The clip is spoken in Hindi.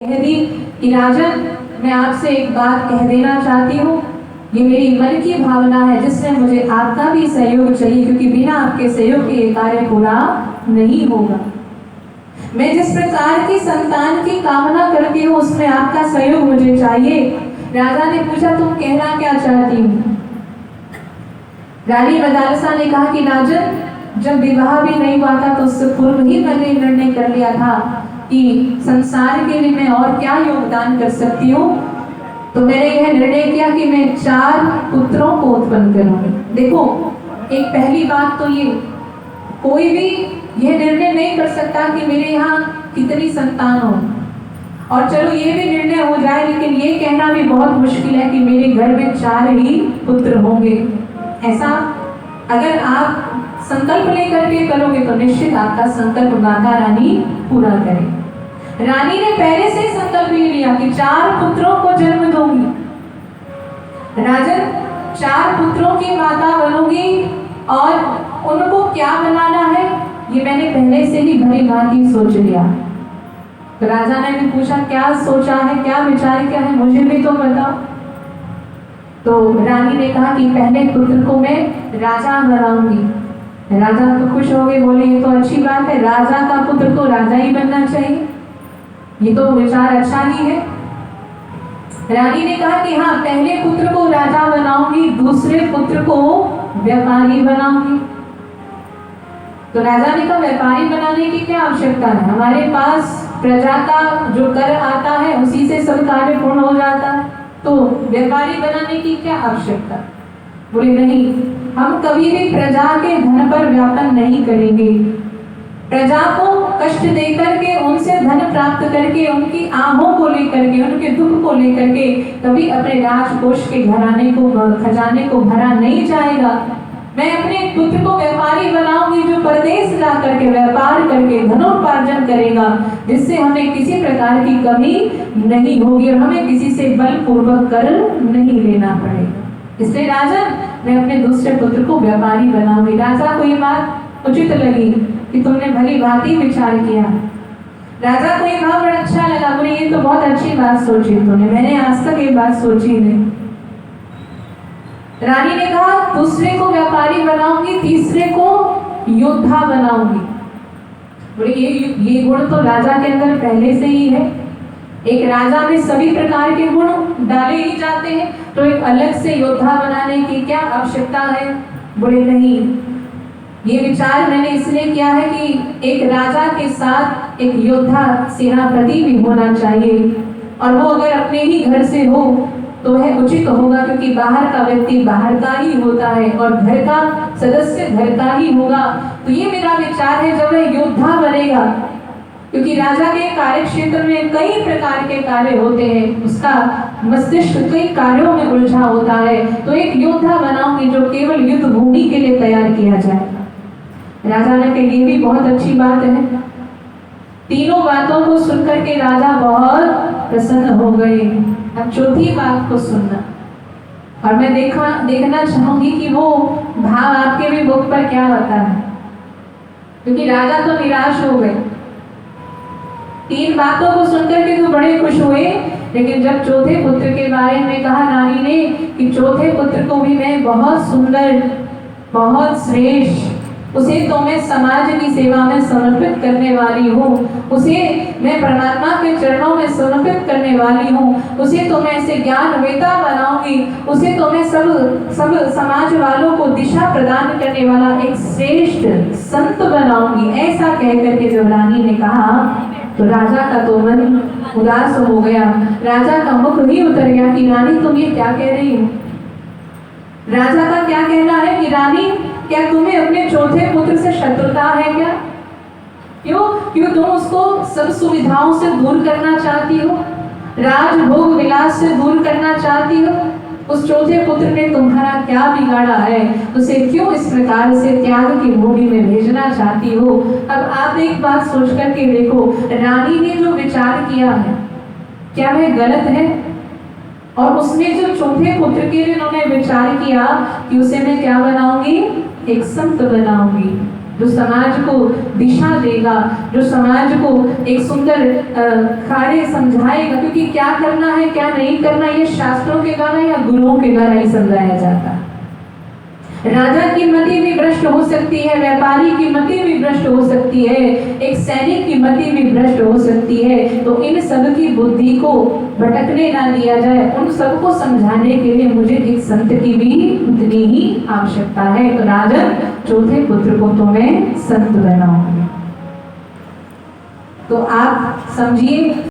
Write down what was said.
कह दी कि राजन, मैं आपसे एक बात कह देना चाहती हूँ। ये मेरी मन की भावना है जिसमें मुझे आपका भी सहयोग चाहिए, क्योंकि बिना आपके सहयोग के ये कार्य पूरा नहीं होगा। मैं जिस प्रकार की संतान की कामना करती हूँ उसमें आपका सहयोग मुझे चाहिए। राजा ने पूछा, तुम कहना क्या चाहती हो? रानी मदालसा ने कहा कि राजन, जब विवाह भी नहीं हुआ था तो उससे पूर्व ही मैंने निर्णय कर लिया था कि संसार के लिए मैं और क्या योगदान कर सकती हूँ। तो मैंने यह निर्णय किया कि मैं 4 पुत्रों को उत्पन्न करूंगी। देखो, एक पहली बात तो ये, कोई भी यह निर्णय नहीं कर सकता कि मेरे यहाँ कितनी संतान हो, और चलो ये भी निर्णय हो जाए, लेकिन ये कहना भी बहुत मुश्किल है कि मेरे घर में 4 ही पुत्र होंगे। ऐसा अगर आप संकल्प लेकर के करोगे तो निश्चित आपका संकल्प माता रानी पूरा करे। रानी ने पहले से संकल्प ले लिया कि 4 पुत्रों को जन्म दूंगी। राजन, 4 पुत्रों की माता बनूंगी और उनको क्या बनाना है ये मैंने पहले से ही भली भांति सोच लिया। तो राजा ने भी पूछा, क्या सोचा है, क्या विचार क्या है, मुझे भी तो बताओ। तो रानी ने कहा कि पहले पुत्र को मैं राजा बनाऊंगी। राजा तो खुश हो गए, बोले ये तो अच्छी बात है, राजा का पुत्र तो राजा ही बनना चाहिए, ये तो विचार अच्छा ही है। रानी ने कहा कि हाँ, पहले पुत्र को राजा बनाऊंगी, दूसरे पुत्र को व्यापारी बनाऊंगी। तो राजा ने कहा, व्यापारी बनाने की क्या आवश्यकता है, हमारे पास प्रजा का जो कर आता है उसी से सब कार्य पूर्ण हो जाता है, तो व्यापारी बनाने की क्या आवश्यकता। बोले नहीं, हम कभी भी प्रजा के धन पर व्यापन नहीं करेंगे। प्रजा को कष्ट देकर के, उनसे धन प्राप्त करके, उनकी आहों को लेकर के, उनके दुख को लेकर के कभी अपने राजकोष के घराने को, खजाने को भरा नहीं जाएगा। मैं अपने पुत्र को व्यापारी बनाऊंगी जो परदेश जा करके व्यापार करके धनोपार्जन करेगा, जिससे हमें किसी प्रकार की कमी नहीं होगी और हमें किसी से बलपूर्वक कर नहीं लेना पड़ेगा। इसलिए राजन, मैं अपने दूसरे पुत्र को व्यापारी बनाऊंगी। राजा को ये बात उचित लगी कि तुमने भली भांति विचार किया। राजा को ये बात बड़ा अच्छा लगा, बोले ये तो बहुत अच्छी बात सोची तुमने, मैंने आज तक ये बात सोची नहीं। रानी ने कहा, दूसरे को व्यापारी बनाऊंगी, तीसरे को योद्धा बनाऊंगी। बोले ये गुण तो राजा के अंदर पहले से ही है। एक राजा में सभी प्रकार के गुण डाले ही जाते हैं, तो एक अलग से योद्धा बनाने की क्या आवश्यकता है। बोले नहीं, ये विचार मैंने इसलिए किया है कि एक राजा के साथ एक योद्धा सेनापति भी होना चाहिए, और वो अगर अपने ही घर से हो तो वह उचित होगा, क्योंकि बाहर का व्यक्ति बाहर का ही होता है और घर का सदस्य घर का ही होगा। तो ये मेरा विचार है, जब वह योद्धा बनेगा, क्योंकि राजा के कार्य क्षेत्र में कई प्रकार के कार्य होते हैं, उसका मस्तिष्क कई कार्यों में उलझा होता है, तो एक योद्धा बनाऊंगी जो केवल युद्ध भूमि के लिए तैयार किया जाए। राजा ने कहा, ये भी बहुत अच्छी बात है। तीनों बातों को सुनकर के राजा बहुत प्रसन्न हो गए। अब चौथी बात को सुनना, और मैं देखना चाहूंगी कि वो भाव आपके भी मुख पर क्या होता है, क्योंकि राजा तो निराश हो गए। 3 बातों को सुनकर के तो बड़े खुश हुए, लेकिन जब चौथे पुत्र के बारे में कहा रानी ने कि चौथे पुत्र को भी मैं बहुत सुंदर, बहुत श्रेष्ठ, उसे तो मैं समाज की सेवा में समर्पित करने वाली हूँ, उसे मैं परमात्मा के चरणों में समर्पित करने वाली हूँ, उसे तो मैं ऐसे ज्ञानवेता बनाऊंगी, उसे तो मैं सब समाज वालों को दिशा प्रदान करने वाला एक श्रेष्ठ संत बनाऊंगी। ऐसा कह करके जब रानी ने कहा तो राजा का तो मन उदास हो गया। राजा का मुख ही उतर गया कि रानी तुम ये क्या कह रही हो। राजा का क्या कहना है कि रानी, क्या तुम्हें अपने चौथे पुत्र से शत्रुता है क्या? क्यों तुम उसको सब सुविधाओं से दूर करना चाहती हो, राजभोग विलास से दूर करना चाहती हो? उस चौथे पुत्र ने तुम्हारा क्या बिगाड़ा है, उसे क्यों इस प्रकार से त्याग की भूमि में भेजना चाहती हो? अब आप एक बात सोच करके देखो, रानी ने जो विचार किया है क्या वह गलत है? और उसने जो चौथे पुत्र के लिए उन्होंने विचार किया कि उसे मैं क्या बनाऊंगी, एक संत बनाऊंगी, जो समाज को दिशा देगा, जो समाज को एक सुंदर कार्य समझाएगा। क्योंकि क्या करना है क्या नहीं करना ये शास्त्रों के द्वारा या गुरुओं के द्वारा ही समझाया जाता है। राजा की मति भी भ्रष्ट हो सकती है, व्यापारी की मति भी भ्रष्ट हो सकती है, एक सैनिक की मति भी भ्रष्ट हो सकती है। तो इन सब की बुद्धि को भटकने ना दिया जाए, उन सबको समझाने के लिए मुझे एक संत की भी उतनी ही आवश्यकता है। तो राजन चौथे पुत्र को तो मैं संत बनाऊंगी। तो आप समझिए